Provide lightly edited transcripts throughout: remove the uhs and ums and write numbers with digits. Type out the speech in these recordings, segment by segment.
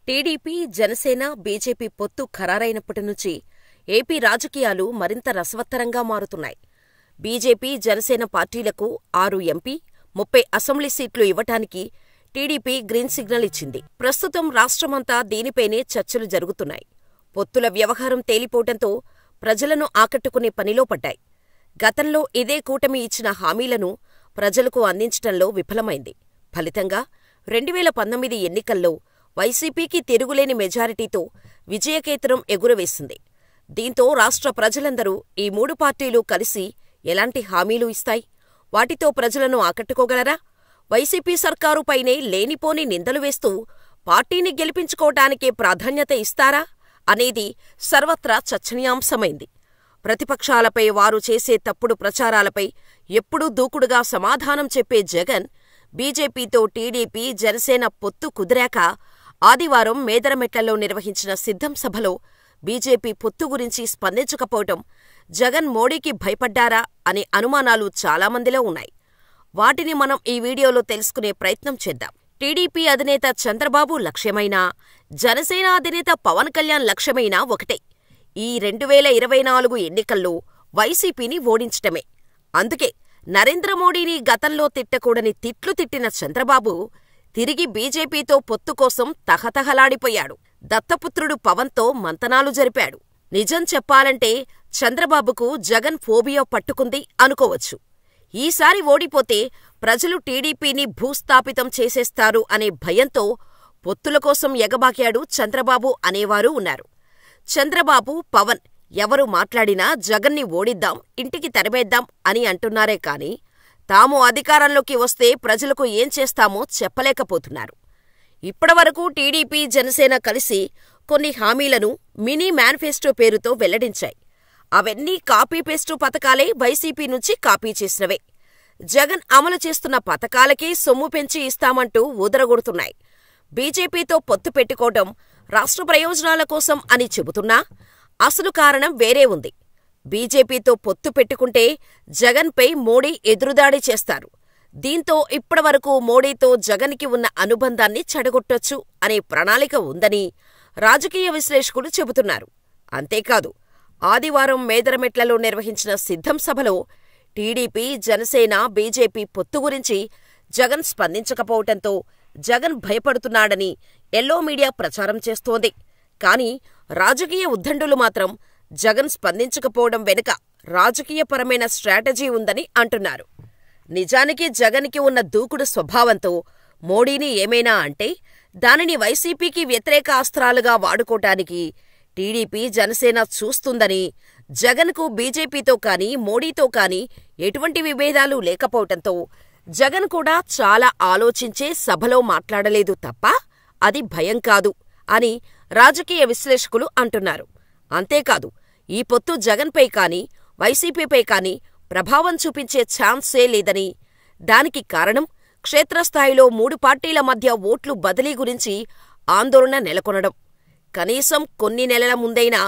TDP, Janasena, BJP పొత్తు ఖరారైనప్పటి నుంచి AP రాజకీయాలు మరింత రసవత్తరంగా మారుతున్నాయి. బీజేపీ, జనసేన పార్టీలకు 6 ఎంపీ, 30 అసెంబ్లీ సీట్లు ఇవ్వటానికి టీడీపీ గ్రీన్ సిగ్నల్ ఇచ్చింది. ప్రస్తుతం రాష్ట్రమంతా దీనిపైనే చర్చలు జరుగుతున్నాయి. పొత్తుల వ్యవహారం తేలిపోవటంతో ప్రజలను ఆకట్టుకునే పనిలో పడ్డాయి. గతంలో ఇదే కూటమి ఇచ్చిన హామీలను ప్రజలకు అందించటంలో విఫలమైంది. ఫలితంగా 2019 ఎన్నికల్లో వైసీపీకి తిరుగులేని మెజారిటీతో విజయకేతనం ఎగురవేసింది. దీంతో రాష్ట్ర ప్రజలందరూ ఈ 3 పార్టీలు కలిసి ఎలాంటి హామీలు ఇస్తాయి? వాటితో ప్రజలను ఆకట్టుకోగలరా? వైసీపీ సర్కారుపైనే లేనిపోని నిందలు వేస్తూ పార్టీని గెలిపించుకోవటానికే ప్రాధాన్యత ఇస్తారా అనేది సర్వత్రా చర్చనీయాంశమైంది. ప్రతిపక్షాలపై వారు చేసే తప్పుడు ప్రచారాలపై ఎప్పుడూ దూకుడుగా సమాధానం చెప్పే జగన్, బీజేపీతో టీడీపీ, జనసేన పొత్తు కుదిరాక ఆదివారం మేదరమెట్లలో నిర్వహించిన సిద్ధం సభలో బీజేపీ పొత్తు గురించి స్పందించకపోవటం జగన్ మోడీకి భయపడ్డారా అనే అనుమానాలు చాలామందిలో ఉన్నాయి. వాటిని మనం ఈ వీడియోలో తెలుసుకునే ప్రయత్నం చేద్దాం. టీడీపీ అధినేత చంద్రబాబు లక్ష్యమైనా, జనసేన అధినేత పవన్ కళ్యాణ్ లక్ష్యమైనా ఒకటే. ఈ 2024 ఎన్నికల్లో వైసీపీని ఓడించటమే. అందుకే నరేంద్ర మోడీని గతంలో తిట్టకూడని తిట్లు తిట్టిన చంద్రబాబు తిరిగి బీజేపీతో పొత్తు కోసం తహతహలాడిపోయాడు. దత్తపుత్రుడు పవన్తో మంతనాలు జరిపాడు. నిజం చెప్పాలంటే చంద్రబాబుకు జగన్ ఫోబియా పట్టుకుంది అనుకోవచ్చు. ఈసారి ఓడిపోతే ప్రజలు టీడీపీని భూస్థాపితం చేసేస్తారు అనే భయంతో పొత్తుల కోసం ఎగబాకాడు చంద్రబాబు అనేవారు ఉన్నారు. చంద్రబాబు, పవన్ ఎవరు మాట్లాడినా జగన్ని ఓడిద్దాం, ఇంటికి తరిమేద్దాం అని అంటున్నారే కాని తాము అధికారంలోకి వస్తే ప్రజలకు ఏం చేస్తామో చెప్పలేకపోతున్నారు. ఇప్పటివరకు టీడీపీ, జనసేన కలిసి కొన్ని హామీలను మినీ మేనిఫెస్టో పేరుతో వెల్లడించాయి. అవన్నీ కాపీ పేస్టు పథకాలే, వైసీపీ నుంచి కాపీ చేసినవే. జగన్ అమలు చేస్తున్న పథకాలకే సొమ్ము పెంచి ఇస్తామంటూ ఊదరగొడుతున్నాయి. బీజేపీతో పొత్తు పెట్టుకోవటం రాష్ట్ర ప్రయోజనాల కోసం అని చెబుతున్నా అసలు కారణం వేరే ఉంది. బీజేపీతో పొత్తు పెట్టుకుంటే జగన్పై మోడీ ఎదురుదాడి చేస్తారు. దీంతో ఇప్పటివరకు మోడీతో జగన్కి ఉన్న అనుబంధాన్ని చెడగొట్టొచ్చు అనే ప్రణాళిక ఉందని రాజకీయ విశ్లేషకులు చెబుతున్నారు. అంతేకాదు, ఆదివారం మేదరమెట్లలో నిర్వహించిన సిద్ధం సభలో టీడీపీ, జనసేన, బీజేపీ పొత్తు గురించి జగన్ స్పందించకపోవటంతో జగన్ భయపడుతున్నాడని ఎల్లో మీడియా ప్రచారం చేస్తోంది. కానీ రాజకీయ ఉద్దండులు మాత్రం జగన్ స్పందించకపోవడం వెనుక రాజకీయపరమైన స్ట్రాటజీ ఉందని అంటున్నారు. నిజానికి జగన్కి ఉన్న దూకుడు స్వభావంతో మోడీని ఏమైనా అంటే దానిని వైసీపీకి వ్యతిరేక అస్త్రాలుగా వాడుకోటానికి టీడీపీ, జనసేన చూస్తుందని, జగన్కు బీజేపీతో కానీ మోడీతో కానీ ఎటువంటి విభేదాలు లేకపోవటంతో జగన్ కూడా చాలా ఆలోచించే సభలో మాట్లాడలేదు తప్ప అది భయం కాదు అని రాజకీయ విశ్లేషకులు అంటున్నారు. అంతేకాదు, ఈ పొత్తు జగన్పై కానీ వైసీపీపై కానీ ప్రభావం చూపించే ఛాన్సే లేదని, దానికి కారణం క్షేత్రస్థాయిలో 3 పార్టీల మధ్య ఓట్లు బదిలీ గురించి ఆందోళన నెలకొనడం. కనీసం కొన్ని నెలల ముందైనా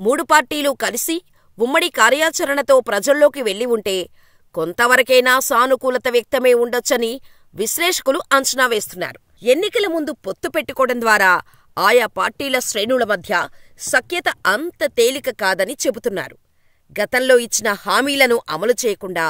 3 పార్టీలు కలిసి ఉమ్మడి కార్యాచరణతో ప్రజల్లోకి వెళ్లి ఉంటే కొంతవరకైనా సానుకూలత వ్యక్తమై ఉండొచ్చని విశ్లేషకులు అంచనా వేస్తున్నారు. ఎన్నికల ముందు పొత్తు పెట్టుకోవడం ద్వారా ఆయా పార్టీల శ్రేణుల మధ్య సఖ్యత అంత తేలిక కాదని చెబుతున్నారు. గతంలో ఇచ్చిన హామీలను అమలు చేయకుండా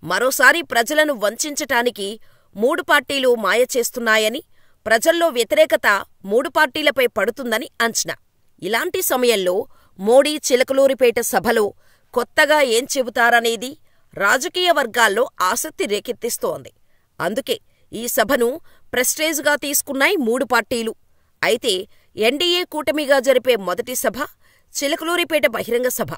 మరోసారి ప్రజలను వంచటానికి 3 పార్టీలు మాయ చేస్తున్నాయని, ప్రజల్లో వ్యతిరేకత 3 పార్టీలపై పడుతుందని అంచనా. ఇలాంటి సమయంలో మోడీ చిలకలూరిపేట సభలో కొత్తగా ఏం చెబుతారనేది రాజకీయ వర్గాల్లో ఆసక్తి రేకెత్తిస్తోంది. అందుకే ఈ సభను ప్రెస్టేజ్గా తీసుకున్నాయి 3 పార్టీలు. అయితే ఎన్డీఏ కూటమిగా జరిపే మొదటి సభ చిలకలూరిపేట బహిరంగ సభ.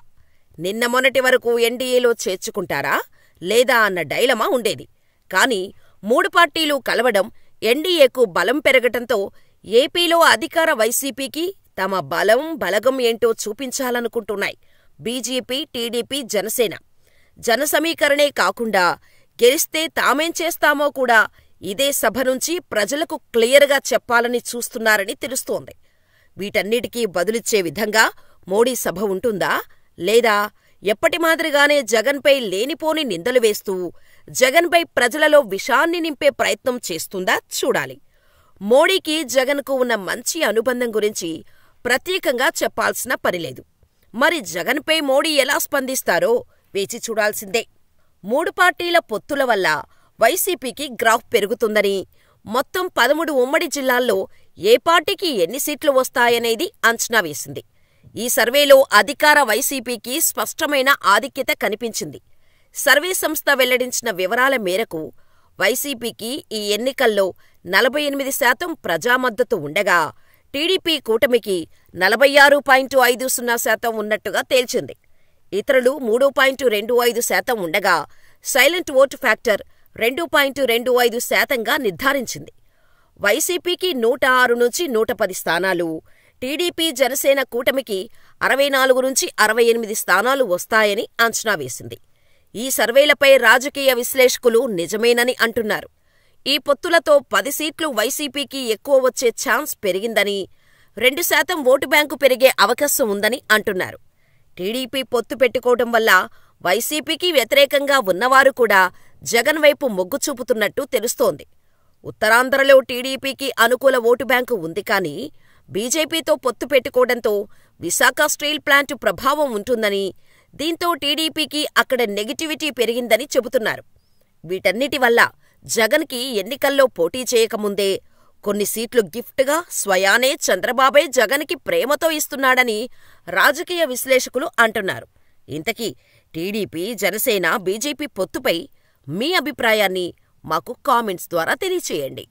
నిన్న మొన్నటి వరకు ఎన్డీఏలో చేర్చుకుంటారా లేదా అన్న డైలమా ఉండేది. కానీ 3 పార్టీలు కలవడం ఎన్డీఏకు బలం పెరగటంతో ఏపీలో అధికార వైసీపీకి తమ బలగం ఏంటో చూపించాలనుకుంటున్నాయి బీజేపీ, టీడీపీ, జనసేన. జన సమీకరణే కాకుండా గెలిస్తే తామేం చేస్తామో కూడా ఇదే సభ నుంచి ప్రజలకు క్లియర్గా చెప్పాలని చూస్తున్నారని తెలుస్తోంది. వీటన్నిటికీ బదులిచ్చే విధంగా మోడీ సభ ఉంటుందా, లేదా ఎప్పటి మాదిరిగానే జగన్పై లేనిపోని నిందలు వేస్తూ జగన్పై ప్రజలలో విషాన్ని నింపే ప్రయత్నం చేస్తుందా చూడాలి. మోడీకి జగన్కు ఉన్న మంచి అనుబంధం గురించి ప్రత్యేకంగా చెప్పాల్సిన పనిలేదు. మరి జగన్పై మోడీ ఎలా స్పందిస్తారో వేచి చూడాల్సిందే. 3 పార్టీల పొత్తుల వల్ల వైసీపీకి గ్రాఫ్ పెరుగుతుందని, మొత్తం 13 ఉమ్మడి జిల్లాల్లో ఏ పార్టీకి ఎన్ని సీట్లు వస్తాయనేది అంచనా వేసింది. ఈ సర్వేలో అధికార వైసీపీకి స్పష్టమైన ఆధిక్యత కనిపించింది. సర్వే సంస్థ వెల్లడించిన వివరాల మేరకు వైసీపీకి ఈ ఎన్నికల్లో 48% ప్రజామద్దతు ఉండగా, టీడీపీ కూటమికి 46.50% ఉన్నట్టుగా తేల్చింది. ఇతరులు 3.25% ఉండగా, సైలెంట్ ఓటు ఫ్యాక్టర్ 2.25%గా నిర్ధారించింది. వైసీపీకి 106 నుంచి 110 స్థానాలు, టీడీపీ జనసేన కూటమికి 64 నుంచి 68 స్థానాలు వస్తాయని అంచనా వేసింది. ఈ సర్వేలపై రాజకీయ విశ్లేషకులు నిజమేనని అంటున్నారు. ఈ పొత్తులతో 10 సీట్లు వైసీపీకి ఎక్కువ వచ్చే ఛాన్స్ పెరిగిందని, 2% ఓటు బ్యాంకు పెరిగే అవకాశం ఉందని అంటున్నారు. టీడీపీ పొత్తు పెట్టుకోవడం వల్ల వైసీపీకి వ్యతిరేకంగా ఉన్నవారు కూడా జగన్ వైపు మొగ్గు చూపుతున్నట్టు తెలుస్తోంది. ఉత్తరాంధ్రలో టీడీపీకి అనుకూల ఓటు బ్యాంకు ఉంది కానీ, బీజేపీతో పొత్తు పెట్టుకోవడంతో విశాఖ స్టీల్ ప్లాంటు ప్రభావం ఉంటుందని, దీంతో టీడీపీకి అక్కడ నెగిటివిటీ పెరిగిందని చెబుతున్నారు. వీటన్నిటి వల్ల జగన్కి ఎన్నికల్లో పోటీ చేయకముందే కొన్ని సీట్లు గిఫ్ట్గా స్వయానే చంద్రబాబే జగన్కి ప్రేమతో ఇస్తున్నాడని రాజకీయ విశ్లేషకులు అంటున్నారు. ఇంతకీ టీడీపీ, జనసేన, బీజేపీ పొత్తుపై మీ అభిప్రాయాన్ని మాకు కామెంట్స్ ద్వారా తెలియచేయండి.